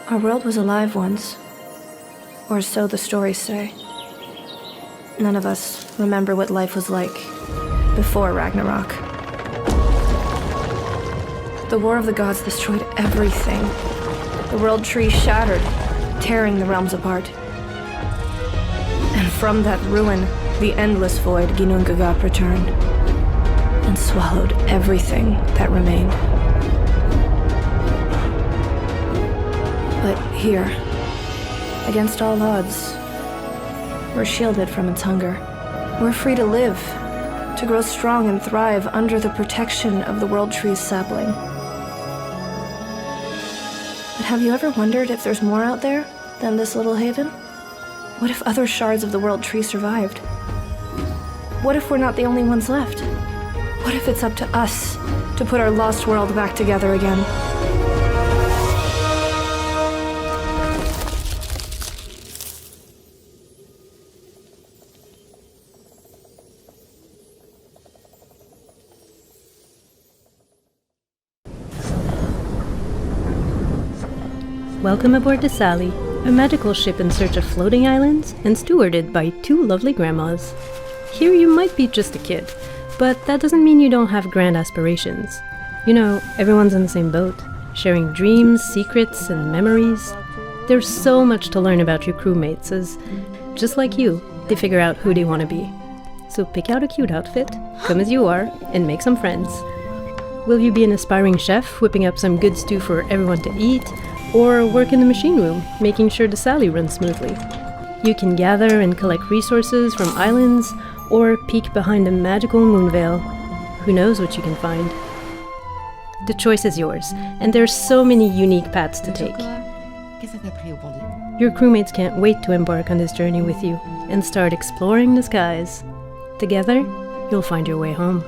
Our world was alive once, or so the stories say. None of us remember what life was like before Ragnarok. The War of the Gods destroyed everything. The world tree shattered, tearing the realms apart. And from that ruin, the endless void Ginnungagap returned, and swallowed everything that remained. But here, against all odds, we're shielded from its hunger. We're free to live, to grow strong and thrive under the protection of the World Tree's sapling. But have you ever wondered if there's more out there than this little haven? What if other shards of the World Tree survived? What if we're not the only ones left? What What if it's up to us to put our lost world back together again? Welcome aboard to Sally, a magical ship in search of floating islands and stewarded by 2 lovely grandmas. Here you might be just a kid, but that doesn't mean you don't have grand aspirations. You know, everyone's in the same boat, sharing dreams, secrets, and memories. There's so much to learn about your crewmates as, just like you, they figure out who they want to be. So pick out a cute outfit, come as you are, and make some friends. Will you be an aspiring chef, whipping up some good stew for everyone to eat, or work in the machine room, making sure the Sally runs smoothly? You can gather and collect resources from islands, or peek behind the magical moon veil. Who knows what you can find? The choice is yours, and there's so many unique paths to take. Your crewmates can't wait to embark on this journey with you and start exploring the skies. Together, you'll find your way home.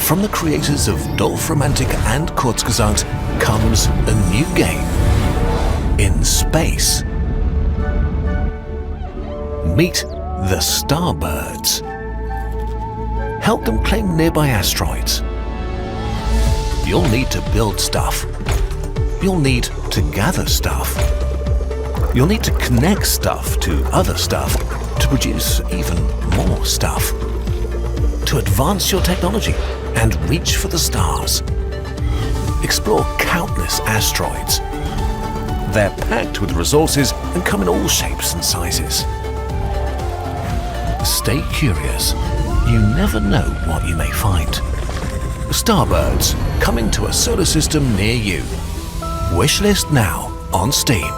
From the creators of Dorfromantik and Kurzgesagt comes a new game in space. Meet the Starbirds. Help them claim nearby asteroids. You'll need to build stuff. You'll need to gather stuff. You'll need to connect stuff to other stuff to produce even more stuff. To advance your technology and reach for the stars. Explore countless asteroids. They're packed with resources and come in all shapes and sizes. Stay curious. You never know what you may find. Starbirds, coming to a solar system near you. Wishlist now on Steam.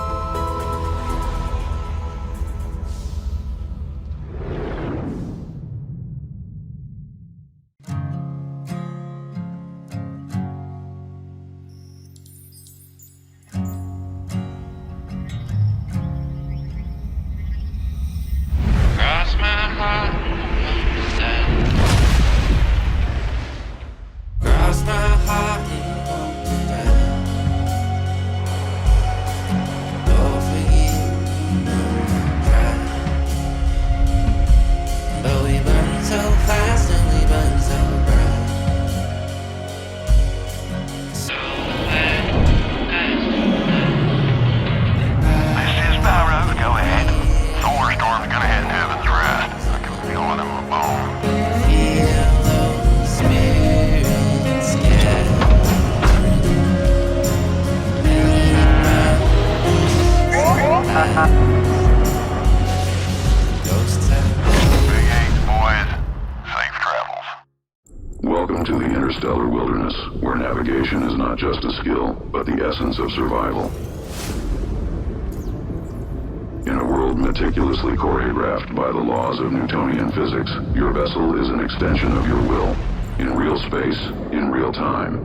Welcome to the interstellar wilderness, where navigation is not just a skill, but the essence of survival. In a world meticulously choreographed by the laws of Newtonian physics, your vessel is an extension of your will, in real space, in real time.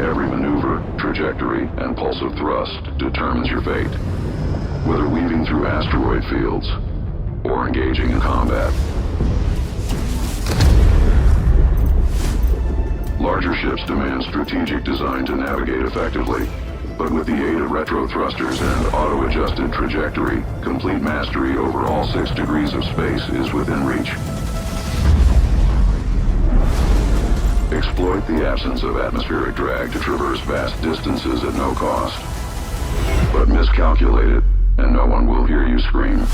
Every maneuver, trajectory, and pulse of thrust determines your fate, whether weaving through asteroid fields or engaging in combat. Larger ships demand strategic design to navigate effectively, but with the aid of retro thrusters and auto-adjusted trajectory, complete mastery over all 6 degrees of space is within reach. Exploit the absence of atmospheric drag to traverse vast distances at no cost. But miscalculate it, and no one will hear you scream.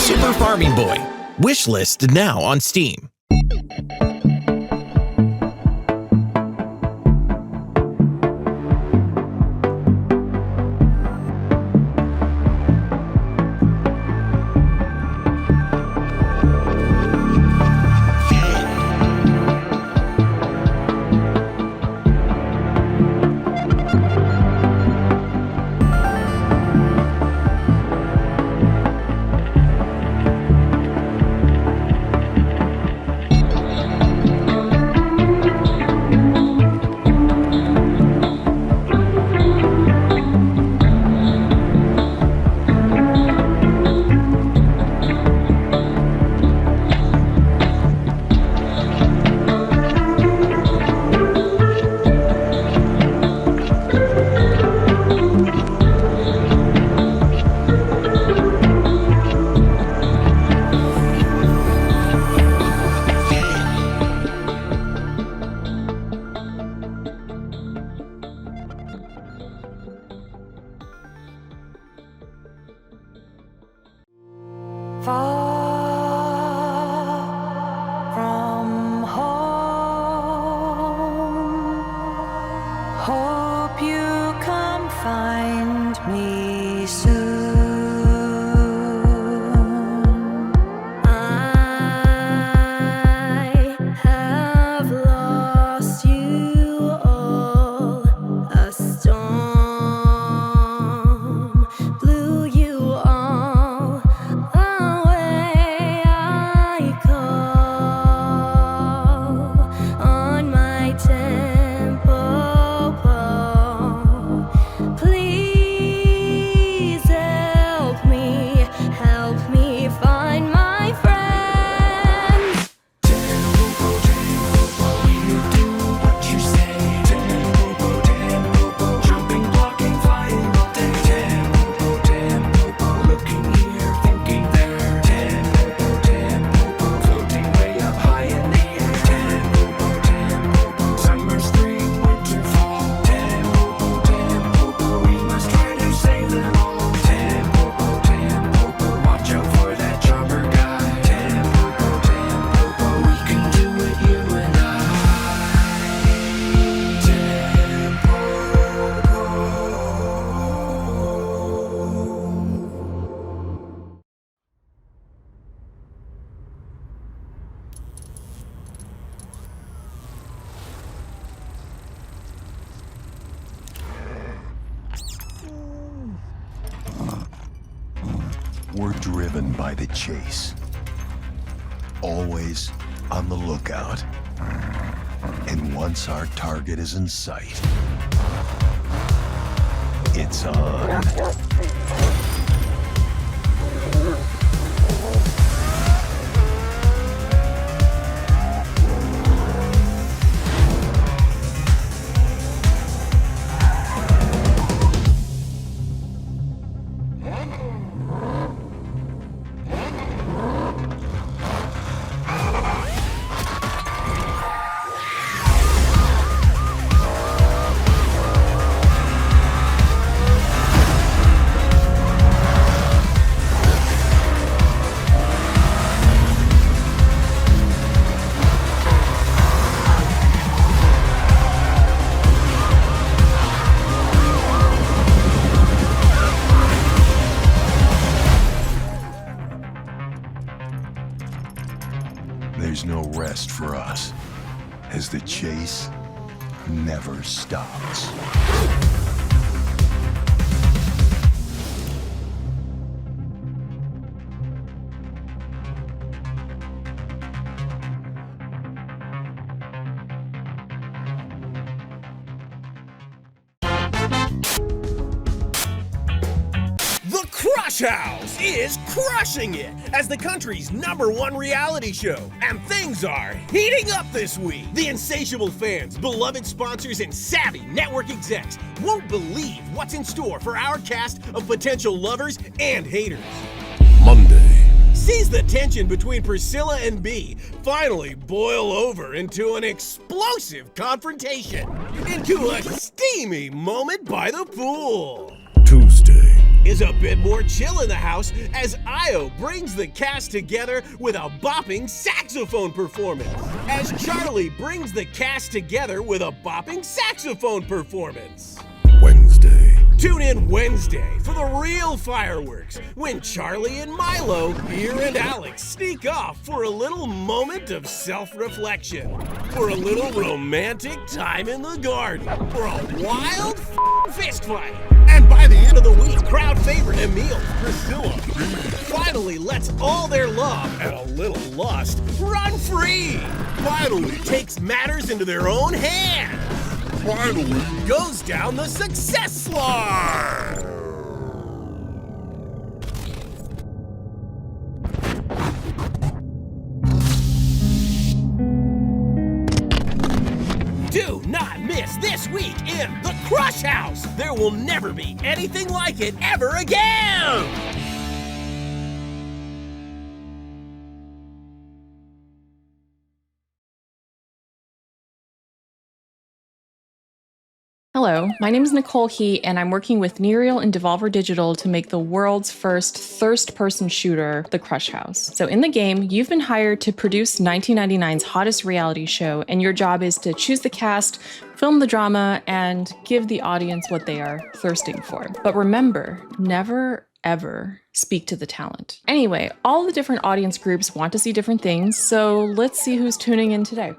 Super Farming Boy. Wishlist now on Steam. Hope you come find me soon. I have lost you all. A storm blew you all away. I call on my temple. Please help me find my friends. You do what you say. Jumping, blocking, flying all day. Looking here, thinking there. Floating way up high in the air. Summer, spring, winter, fall. We must try to save them all. Watch out for that chopper guy. We can do it, you and I. We're driven by the chase. Always on the lookout. And once our target is in sight, it's on. There's no rest for us, as the chase never stops. The Crush House is crushing it as the country's #1 reality show. And things are heating up this week. The insatiable fans, beloved sponsors, and savvy network execs won't believe what's in store for our cast of potential lovers and haters. Monday. Sees the tension between Priscilla and Bee finally boil over into an explosive confrontation, into a steamy moment by the pool. Tuesday. is a bit more chill in the house as Io brings the cast together with a bopping saxophone performance. As Charlie brings the cast together with a bopping saxophone performance. Wednesday. Tune in Wednesday for the real fireworks when Charlie and Milo, Beer and Alex sneak off for a little moment of self-reflection, for a little romantic time in the garden, for a wild fist fight. And by the end of the week, crowd favorite Emil, Priscilla, finally lets all their love and a little lust run free. Finally takes matters into their own hands. Finally goes down the success slide. Do not miss this week in the Crush House. There will never be anything like it ever again. Hello, my name is Nicole He, and I'm working with Nereal and Devolver Digital to make the world's first first-person shooter, The Crush House. So in the game, you've been hired to produce 1999's hottest reality show, and your job is to choose the cast, film the drama, and give the audience what they are thirsting for. But remember, never ever speak to the talent. Anyway, all the different audience groups want to see different things, so let's see who's tuning in today.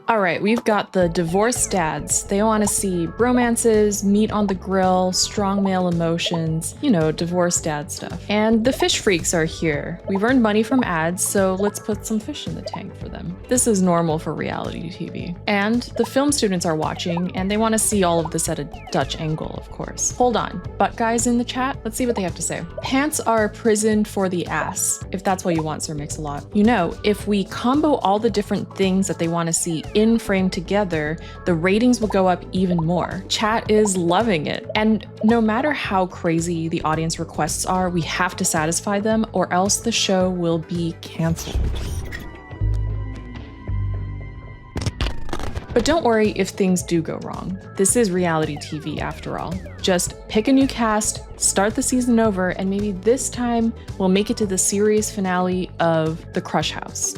All right, we've got the divorced dads. They want to see romances, meat on the grill, strong male emotions, you know, divorced dad stuff. And the fish freaks are here. We've earned money from ads, so let's put some fish in the tank for them. This is normal for reality TV. And the film students are watching, and they want to see all of this at a Dutch angle, of course. Hold on, butt guys in the chat? Let's see what they have to say. Pants are a prison for the ass, if that's what you want, Sir Mix-a-Lot. You know, if we combo all the different things that they want to see in frame together, the ratings will go up even more. Chat is loving it. And no matter how crazy the audience requests are, we have to satisfy them or else the show will be canceled. But don't worry if things do go wrong. This is reality TV after all. Just pick a new cast, start the season over, and maybe this time we'll make it to the series finale of The Crush House.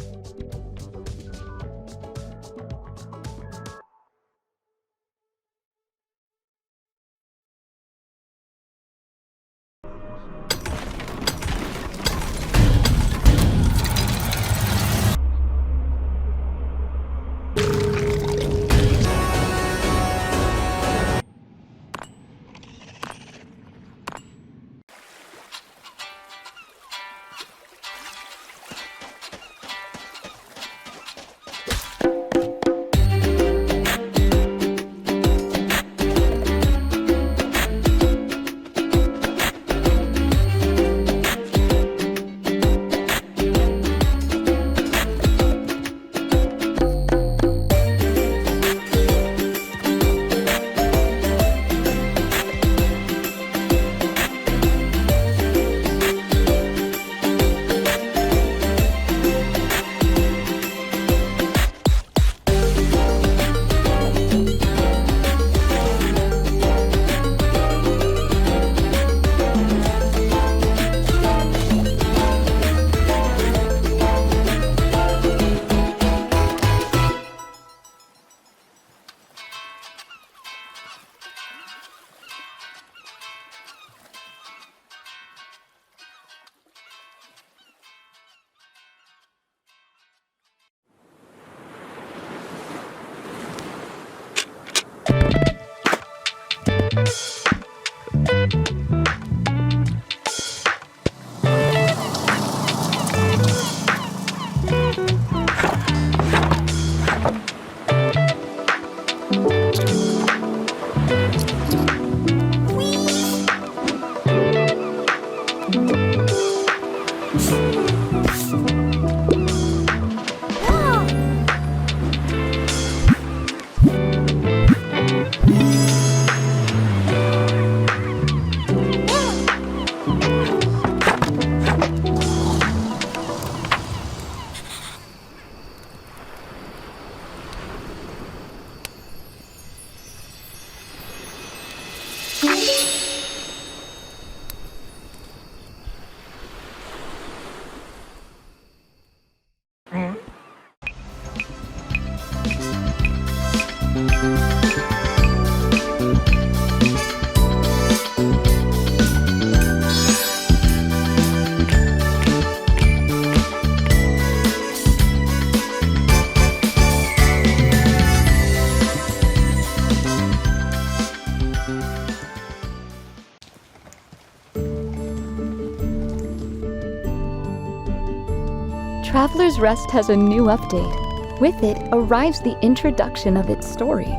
Traveler's Rest has a new update. With it arrives the introduction of its story.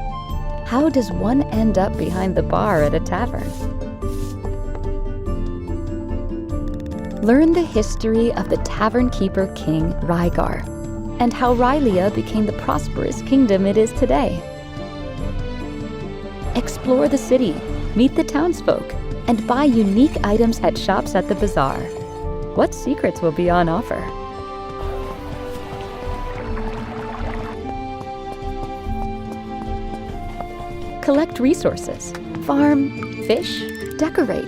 How does one end up behind the bar at a tavern? Learn the history of the tavern keeper king Rygar, and how Rylea became the prosperous kingdom it is today. Explore the city, meet the townsfolk, and buy unique items at shops at the bazaar. What secrets will be on offer? Collect resources, farm, fish, decorate.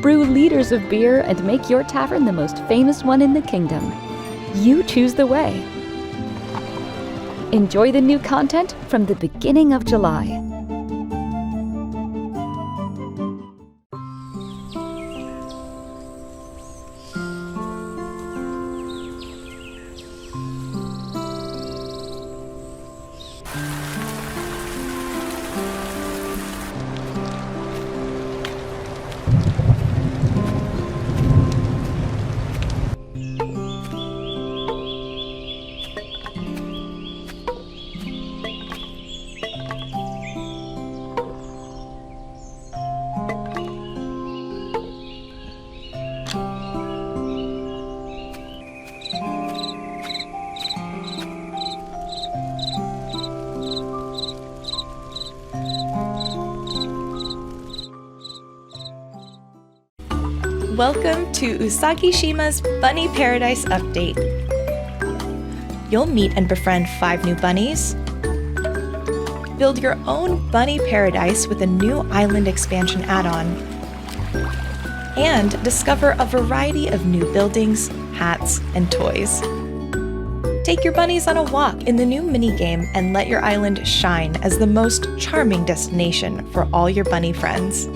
Brew liters of beer and make your tavern the most famous one in the kingdom. You choose the way. Enjoy the new content from the beginning of July. Welcome to Usagi-shima's Bunny Paradise Update. You'll meet and befriend 5 new bunnies, build your own bunny paradise with a new island expansion add-on, and discover a variety of new buildings, hats, and toys. Take your bunnies on a walk in the new minigame and let your island shine as the most charming destination for all your bunny friends.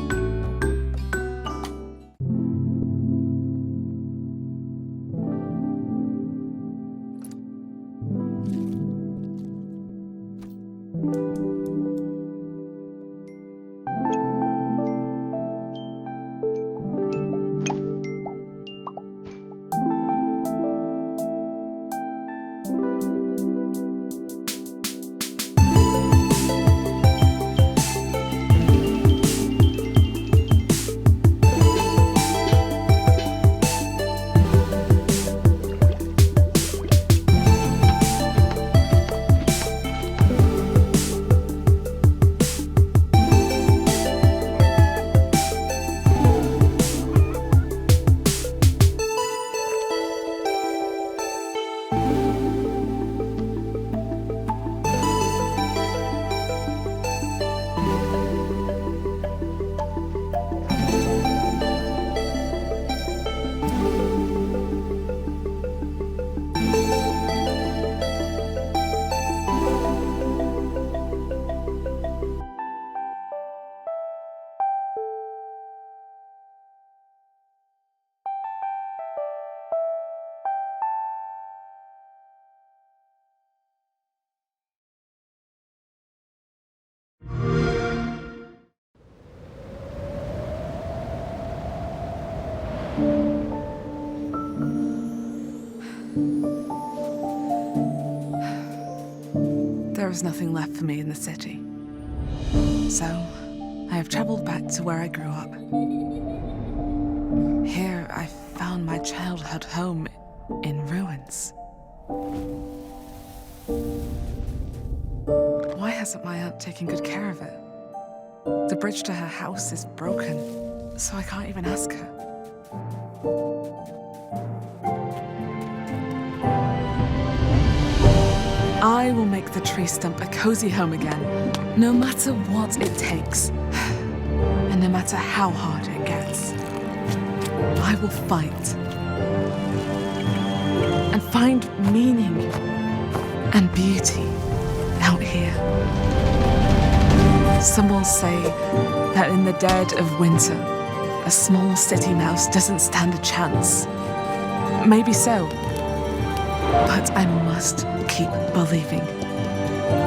There is nothing left for me in the city. So, I have traveled back to where I grew up. Here, I found my childhood home in ruins. Why hasn't my aunt taken good care of it? The bridge to her house is broken, so I can't even ask her. I will make the tree stump a cozy home again, no matter what it takes, and no matter how hard it gets. I will fight and find meaning and beauty out here. Some will say that in the dead of winter, a small city mouse doesn't stand a chance. Maybe so, but I must keep believing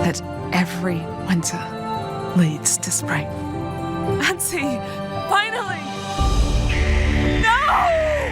that every winter leads to spring. Auntie, finally! No!